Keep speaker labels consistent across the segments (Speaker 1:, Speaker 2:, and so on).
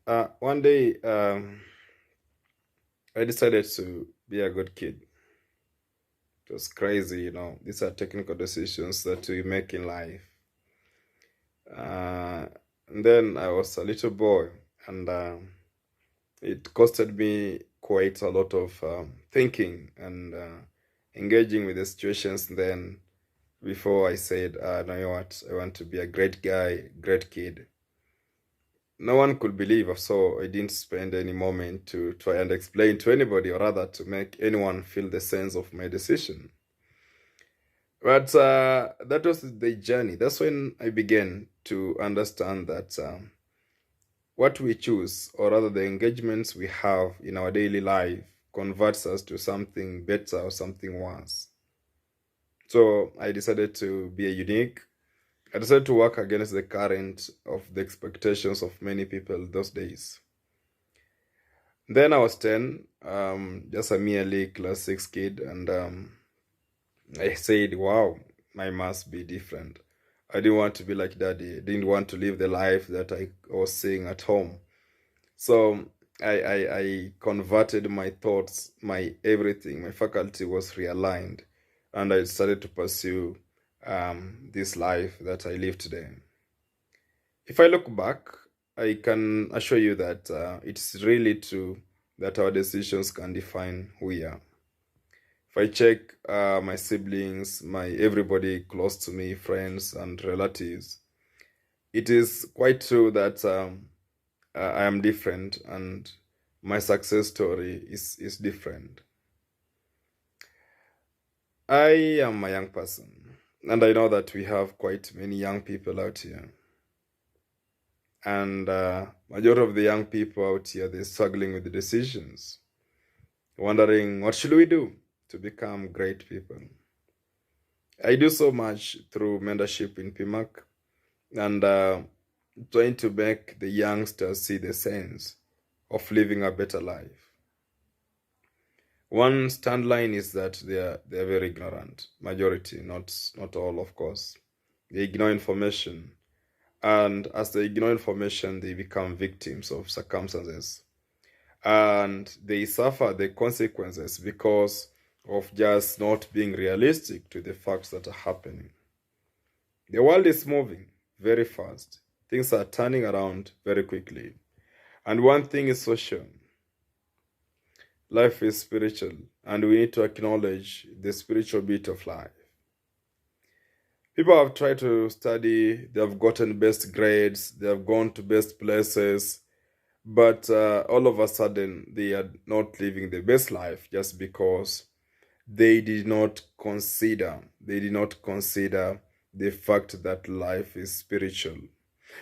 Speaker 1: One day, I decided to be a good kid. It was crazy, These are technical decisions that we make in life. Uh, and then I was a little boy, and it costed me quite a lot of thinking and engaging with the situations. Then, before I said, "No, you know what? I want to be a great guy, great kid." No one could believe, so I didn't spend any moment to try and explain to anybody, or rather to make anyone feel the sense of my decision. But that was the journey. That's when I began to understand that what we choose, or rather the engagements we have in our daily life, converts us to something better or something worse. So I decided to be a unique. I decided to work against the current of the expectations of many people those days. Then I was 10, just a merely class 6 kid, and I said, wow, I must be different. I didn't want to be like daddy. I didn't want to live the life that I was seeing at home. So I converted my thoughts, my everything, my faculty was realigned, and I started to pursue this life that I live today. If I look back, I can assure you that it's really true that our decisions can define who we are. If I check my siblings, my everybody close to me, friends and relatives, it is quite true that I am different, and my success story is different. I am a young person, and I know that we have quite many young people out here. And majority of the young people out here, they're struggling with the decisions, wondering what should we do to become great people. I do so much through mentorship in PMAC, and trying to make the youngsters see the sense of living a better life. One stand line is that they're very ignorant. Majority, not all, of course. They ignore information, and as they ignore information, they become victims of circumstances, and they suffer the consequences because of just not being realistic to the facts that are happening. The world is moving very fast. Things are turning around very quickly. And one thing is for sure: life is spiritual, and we need to acknowledge the spiritual bit of life. People have tried to study, they have gotten best grades, they have gone to best places, but all of a sudden they are not living the best life just because they did not consider the fact that life is spiritual.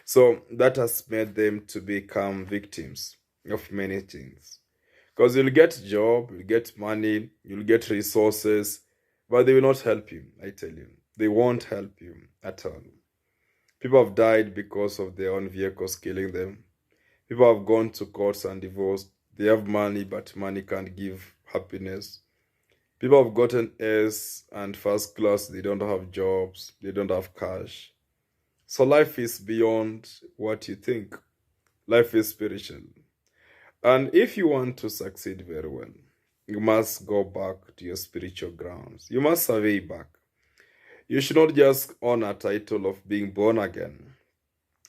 Speaker 1: So that has made them to become victims of many things. Because you'll get a job, you'll get money, you'll get resources, but they will not help you, I tell you. They won't help you at all. People have died because of their own vehicles killing them. People have gone to courts and divorced. They have money, but money can't give happiness. People have gotten S and first class, they don't have jobs, they don't have cash. So life is beyond what you think. Life is spiritual. And if you want to succeed very well, you must go back to your spiritual grounds. You must survey back. You should not just own a title of being born again.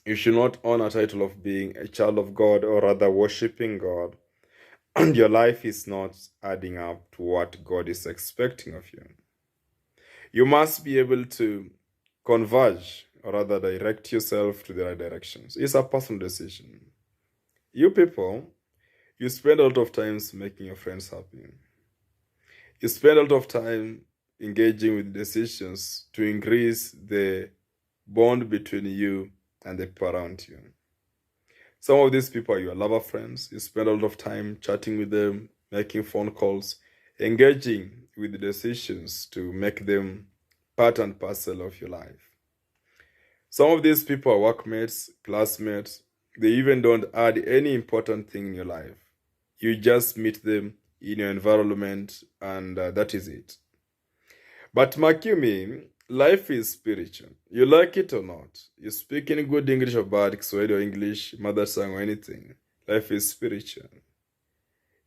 Speaker 1: You should not own a title of being a child of God, or rather worshiping God, and your life is not adding up to what God is expecting of you. You must be able to converge, or rather direct yourself to the right directions. It's a personal decision. You people, you spend a lot of time making your friends happy. You spend a lot of time engaging with decisions to increase the bond between you and the people around you. Some of these people are your lover friends. You spend a lot of time chatting with them, making phone calls, engaging with the decisions to make them part and parcel of your life. Some of these people are workmates, classmates. They even don't add any important thing in your life. You just meet them in your environment, and that is it. But mark you me, life is spiritual. You like it or not. You speak in good English or bad Kiswahili or English, mother tongue or anything. Life is spiritual.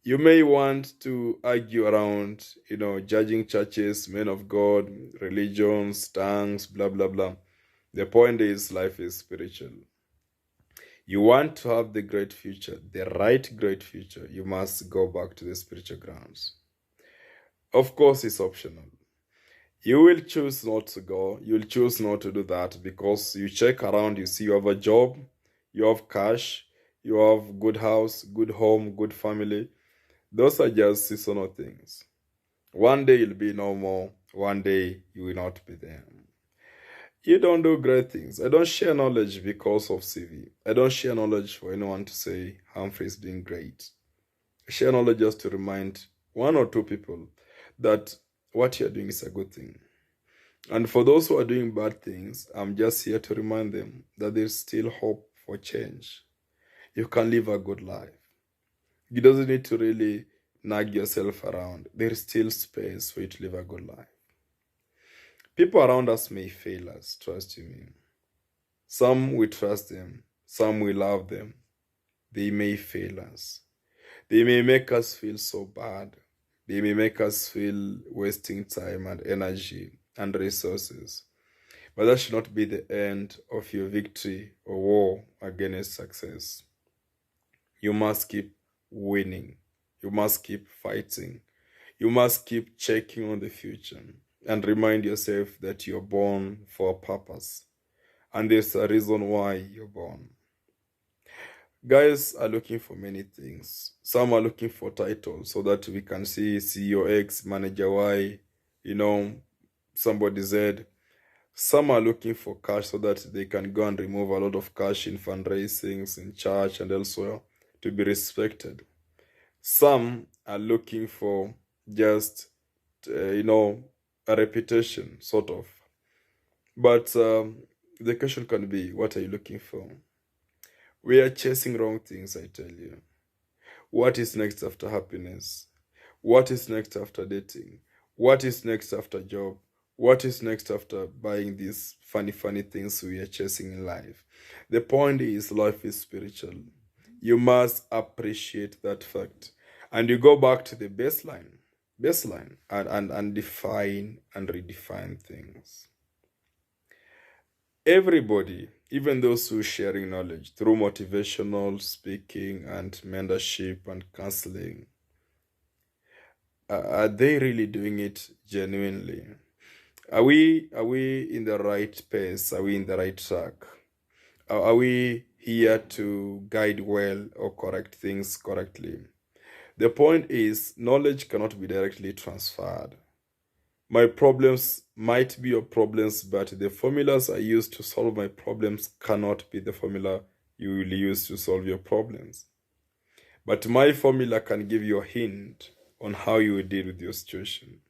Speaker 1: You may want to argue around, judging churches, men of God, religions, tongues, blah, blah, blah. The point is, life is spiritual. You want to have the great future, the right great future, you must go back to the spiritual grounds. Of course, it's optional. You will choose not to go, you will choose not to do that because you check around, you see you have a job, you have cash, you have good house, good home, good family. Those are just seasonal things. One day you'll be no more, one day you will not be there. You don't do great things. I don't share knowledge because of CV. I don't share knowledge for anyone to say Humphrey is doing great. I share knowledge just to remind one or two people that what you're doing is a good thing. And for those who are doing bad things, I'm just here to remind them that there's still hope for change. You can live a good life. You doesn't need to really nag yourself around. There's still space for you to live a good life. People around us may fail us, trust you me. Some we trust them, some we love them. They may fail us. They may make us feel so bad. They may make us feel wasting time and energy and resources. But that should not be the end of your victory or war against success. You must keep winning. You must keep fighting. You must keep checking on the future and remind yourself that you're born for a purpose. And there's a reason why you're born. Guys are looking for many things. Some are looking for titles so that we can see CEO X, Manager Y, somebody Z. Some are looking for cash so that they can go and remove a lot of cash in fundraisings, in church and elsewhere to be respected. Some are looking for just, a reputation, sort of. But the question can be, what are you looking for? We are chasing wrong things, I tell you. What is next after happiness? What is next after dating? What is next after job? What is next after buying these funny things we are chasing in life? The point is, life is spiritual. You must appreciate that fact. And you go back to the baseline and define and redefine things. Everybody, even those who are sharing knowledge through motivational speaking and mentorship and counseling, are they really doing it genuinely? Are we in the right pace? Are we in the right track? Are we here to guide well or correct things correctly? The point is, knowledge cannot be directly transferred. My problems might be your problems, but the formulas I use to solve my problems cannot be the formula you will use to solve your problems. But my formula can give you a hint on how you will deal with your situation.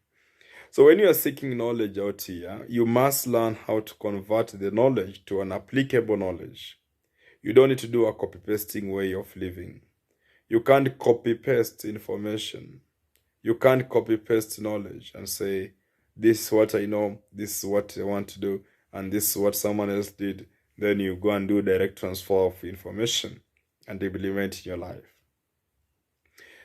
Speaker 1: So when you are seeking knowledge out here, you must learn how to convert the knowledge to an applicable knowledge. You don't need to do a copy-pasting way of living. You can't copy-paste information. You can't copy-paste knowledge and say, this is what I know, this is what I want to do, and this is what someone else did. Then you go and do direct transfer of information and implement in your life.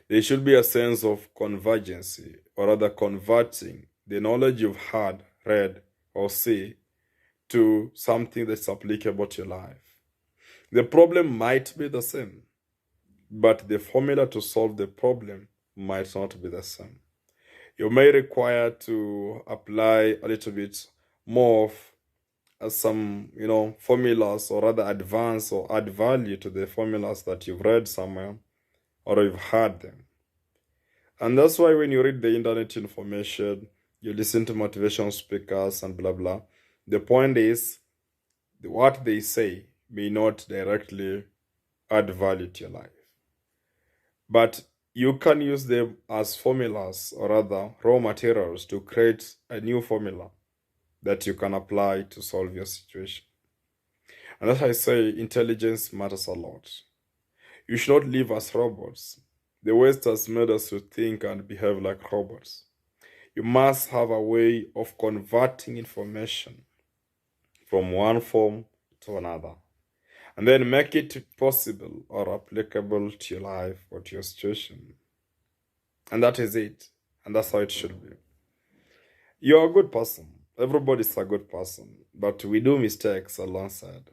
Speaker 1: There should be a sense of convergency, or rather converting the knowledge you've had, read, or see to something that's applicable to your life. The problem might be the same, but the formula to solve the problem might not be the same. You may require to apply a little bit more of some, formulas, or rather advance or add value to the formulas that you've read somewhere or you've heard them. And that's why when you read the internet information, you listen to motivational speakers and blah, blah, the point is, what they say may not directly add value to your life. But you can use them as formulas, or rather raw materials, to create a new formula that you can apply to solve your situation. And as I say, intelligence matters a lot. You should not live as robots. The West has made us to think and behave like robots. You must have a way of converting information from one form to another. and then make it possible or applicable to your life or to your situation. And that is it. And that's how it should be. You're a good person. Everybody's a good person. But we do mistakes alongside.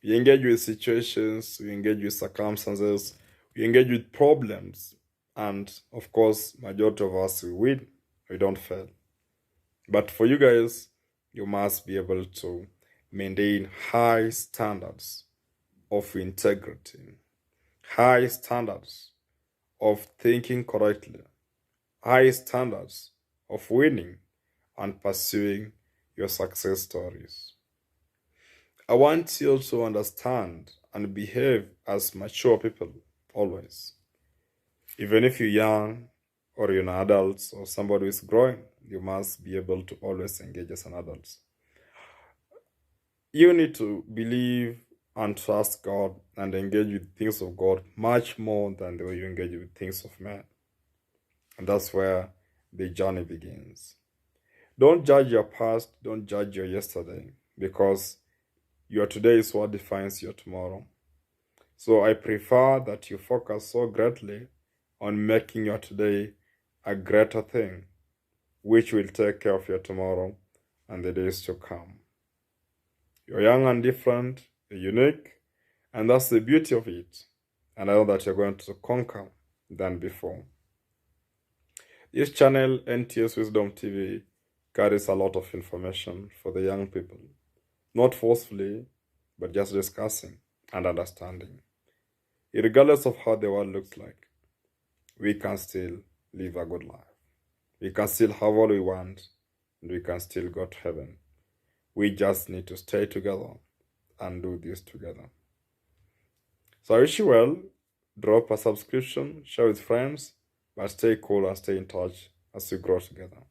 Speaker 1: We engage with situations, we engage with circumstances, we engage with problems. And of course, majority of us, we win. We don't fail. But for you guys, you must be able to maintain high standards of integrity, high standards of thinking correctly, high standards of winning and pursuing your success stories. I want you to understand and behave as mature people always. Even if you're young or you're an adult or somebody who is growing, you must be able to always engage as an adult. You need to believe and trust God and engage with things of God much more than the way you engage with things of man. And that's where the journey begins. Don't judge your past, don't judge your yesterday, because your today is what defines your tomorrow. So I prefer that you focus so greatly on making your today a greater thing, which will take care of your tomorrow and the days to come. You're young and different, you're unique, and that's the beauty of it. And I know that you're going to conquer than before. This channel, NTS Wisdom TV, carries a lot of information for the young people. Not forcefully, but just discussing and understanding. Regardless of how the world looks like, we can still live a good life. We can still have all we want, and we can still go to heaven. We just need to stay together and do this together. So I wish you well. Drop a subscription, share with friends, but stay cool and stay in touch as we grow together.